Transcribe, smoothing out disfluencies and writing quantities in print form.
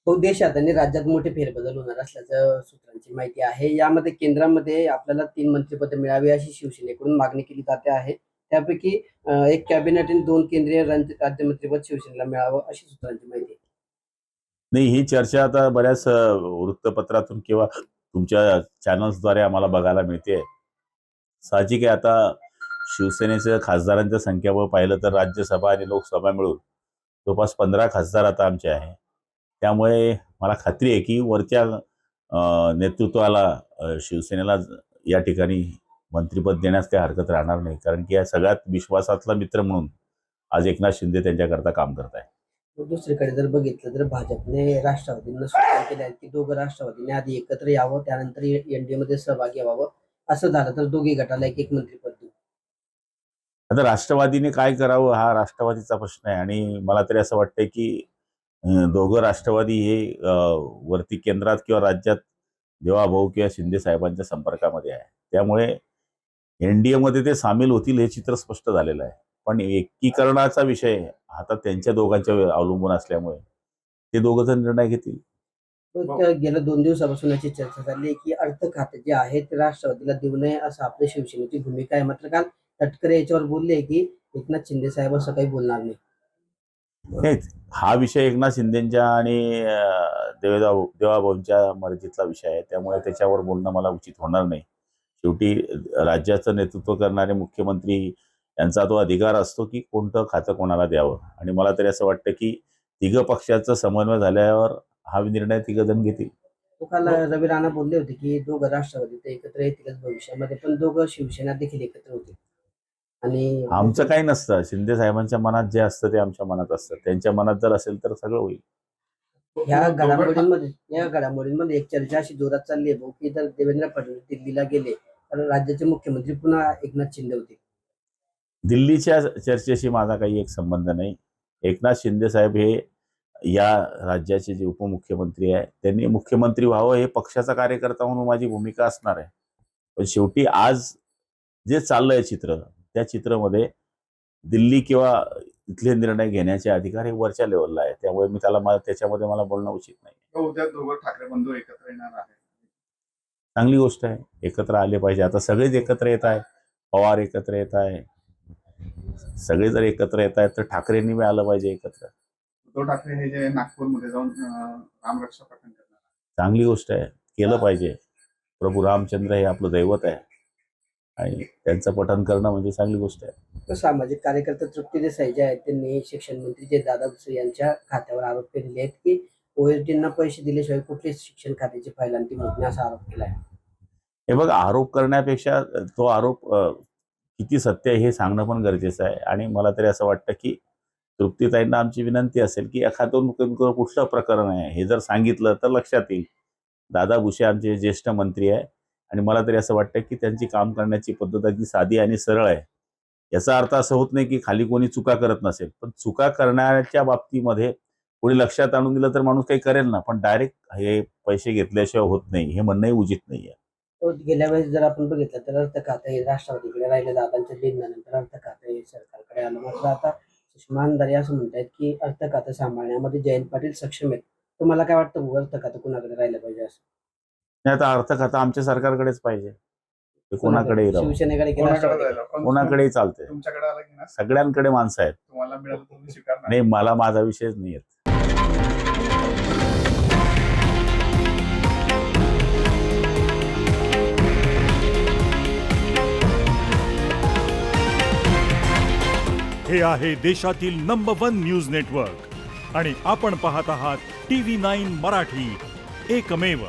तो देशात आणि राज्यात मोठे फेरबदल होणार असल्याचं सूत्रांची माहिती आहे. यामध्ये केंद्रामध्ये आपल्याला 3 मंत्रिपदे मिळावी अशी शिवसेनेकडून मागणी केली जाते आहे. त्यापैकी एक कॅबिनेट आणि 2 केंद्रीय राज्यमंत्रीपद शिवसेनेला मिळावं अशी सूत्रांची माहिती आहे. नाही, ही चर्चा आता बऱ्याच वृत्तपत्रातून किंवा तुमच्या चॅनल्सद्वारे आम्हाला बघायला मिळते. साहजिक आहे, आता शिवसेनेच्या खासदारांच्या संख्या पाहिलं तर राज्यसभा आणि लोकसभा मिळून जवळपास 15 खासदार आता आमचे आहे. त्यामुळे मला खात्री आहे की वरच्या नेतृत्वाला शिवसेनेला या ठिकाणी मंत्रिपद देण्यास काही हरकत राहणार नाही, कारण की या सगळ्यात विश्वासातला मित्र म्हणून आज एकनाथ शिंदे त्यांच्याकरता काम करत आहे. दुसरीकडे जर बघितलं तर भाजपने राष्ट्रवादींना सूचना केली आहे की दोघं राष्ट्रवादीने आधी एकत्र यावं, त्यानंतर एनडीए मध्ये सहभागी व्हावं. असं झालं तर दोघी गटाला एक एक मंत्रिपद देऊ. आता राष्ट्रवादीने काय करावं हा राष्ट्रवादीचा प्रश्न आहे, आणि मला तरी असं वाटतंय की दोघं राष्ट्रवादी हे वरती केंद्रात किंवा राज्यात देवाभाऊ किंवा शिंदे साहेबांच्या संपर्कामध्ये आहे. त्यामुळे एनडीए मध्ये ते सामील होतील हे चित्र स्पष्ट झालेलं आहे. पण एकीकरणाचा विषय आता त्यांच्या दोघांच्या अवलंबून असल्यामुळे ते दोघं जण निर्णय घेतील. गेल्या 2 दिवसापासून याची चर्चा चालली आहे की अर्थ खाते जे आहे ते राष्ट्रवादीला देऊ नये असं आपल्या शिवसेनेची भूमिका आहे. मात्र काल तटकरे याच्यावर बोलले की एकनाथ शिंदे साहेब असं काही बोलणार नाही. नाही, हा विषय एकनाथ शिंदेच्या आणि देवाभाऊंच्या मर्जीतला विषय आहे, त्यामुळे त्याच्यावर बोलणं मला उचित होणार नाही. शेवटी राज्याचं नेतृत्व करणारे मुख्यमंत्री यांचा तो अधिकार असतो की कोणतं खातं कोणाला द्यावं, आणि मला तरी असं वाटतं की तिघं पक्षाचं समन्वय झाल्यावर हा निर्णय तिघं जण घेतील. तो काल रवी राणा बोलले होते की दोघं राष्ट्रवादी ते एकत्र येतीलच भविष्यामध्ये, पण दोघं शिवसेना देखील एकत्र होतील. आणि आमचं काही नसतं, शिंदे साहेबांच्या मनात जे असतं ते आमच्या मनात असतं. त्यांच्या मनात जर असेल तर सगळं होईल. या घडामोडींमध्ये एक चर्चा अशी जोरात चालली आहे भाऊ की जर देवेंद्र फडणवीस दिल्लीला गेले तर राज्याचे मुख्यमंत्री पुन्हा एकनाथ शिंदे होते. दिल्लीच्या चर्चेशी माझा काही एक संबंध नाही. एकनाथ शिंदे साहेब हे या राज्याचे जे उपमुख्यमंत्री आहे, त्यांनी मुख्यमंत्री व्हावं हे पक्षाचा कार्यकर्ता म्हणून माझी भूमिका असणार आहे. पण शेवटी आज जे चाललंय चित्र, त्या चित्रामध्ये दिल्ली किंवा इथले निर्णय घेण्याचे अधिकार हे वरच्या लेवलला आहे. त्यामुळे मी त्याच्यामध्ये मला बोलणं उचित नाही. उद्या दोघं ठाकरे बंधू एकत्र येणार आहे, चांगली गोष्ट आहे, एकत्र आले पाहिजे. आता सगळेच एकत्र येत आहे, पवार एकत्र येत आहे, सगळे जर एकत्र येत आहेत तर ठाकरेंनी बी आलं पाहिजे एकत्र. उद्धव ठाकरे हे जे नागपूरमध्ये जाऊन रामरक्षा पठण करणार आहे, चांगली गोष्ट आहे, केलं पाहिजे. प्रभू रामचंद्र हे आपलं दैवत आहे आणि त्यांचं पठण करणं म्हणजे चांगली गोष्ट आहे. तर सामाजिक कार्यकर्ते तृप्ती देसाई जे आहेत त्यांनी शिक्षण मंत्री जे दादा भुसे यांच्या खात्यावर आरोप केलेले आहेत की ओएसडींना पैसे दिल्याशिवाय कुठलीच शिक्षण खात्याची फायलांती होत नाही असा आरोप केला आहे. हे बघा, आरोप करण्यापेक्षा तो आरोप किती सत्य आहे हे सांगणं पण गरजेचं आहे. आणि मला तरी असं वाटतं की तृप्तीताईंना आमची विनंती असेल की एखादं कुठलं प्रकरण आहे हे जर सांगितलं तर लक्षात येईल. दादा भुसे आमचे ज्येष्ठ मंत्री आहे आणि मला तरी असं वाटतं की त्यांची काम करण्याची पद्धत अगदी साधी आणि सरळ आहे. याचा अर्थ असं होत नाही की खाली कोणी चुका करत नसेल, पण चुका करण्याच्या बाबतीमध्ये कोणी लक्षात आणून दिलं तर माणूस काही करेल ना, पण डायरेक्ट हे पैसे घेतल्याशिवाय होत नाही हे म्हणणंही उचित नाही आहे. तो गेल्या वेळेस जर आपण बघितलं तर अर्थ खातं हे राष्ट्रवादीकडे राहिलं, दादांच्या निर्णयानंतर अर्थ खातं हे सरकारकडे आलं. मात्र आता सुषमा अंधारे असं म्हणतायत की अर्थ खातं सांभाळण्यामध्ये जयंत पाटील सक्षम आहेत. तुम्हाला काय वाटतं अर्थ खातं कुणाकडे राहिलं पाहिजे असं? नाही, आता अर्थ खातं आमच्या सरकारकडेच पाहिजे, ते कोणाकडेही राहू, शिवसेनेकडे की कोणाकडे राष्ट्रवादी? जायला पण कोणाकडेही चालते. तुमच्याकडे आलं की ना, सगळ्यांकडे माणसं आहेत. तुम्हाला मिळालं तर तुम्ही स्वीकारणार. नाही, मला माझा विषयच नाही येत. हे आहे देशातील नंबर 1 न्यूज नेटवर्क आणि आपण पाहत आहात TV9 मराठी, एकमेव.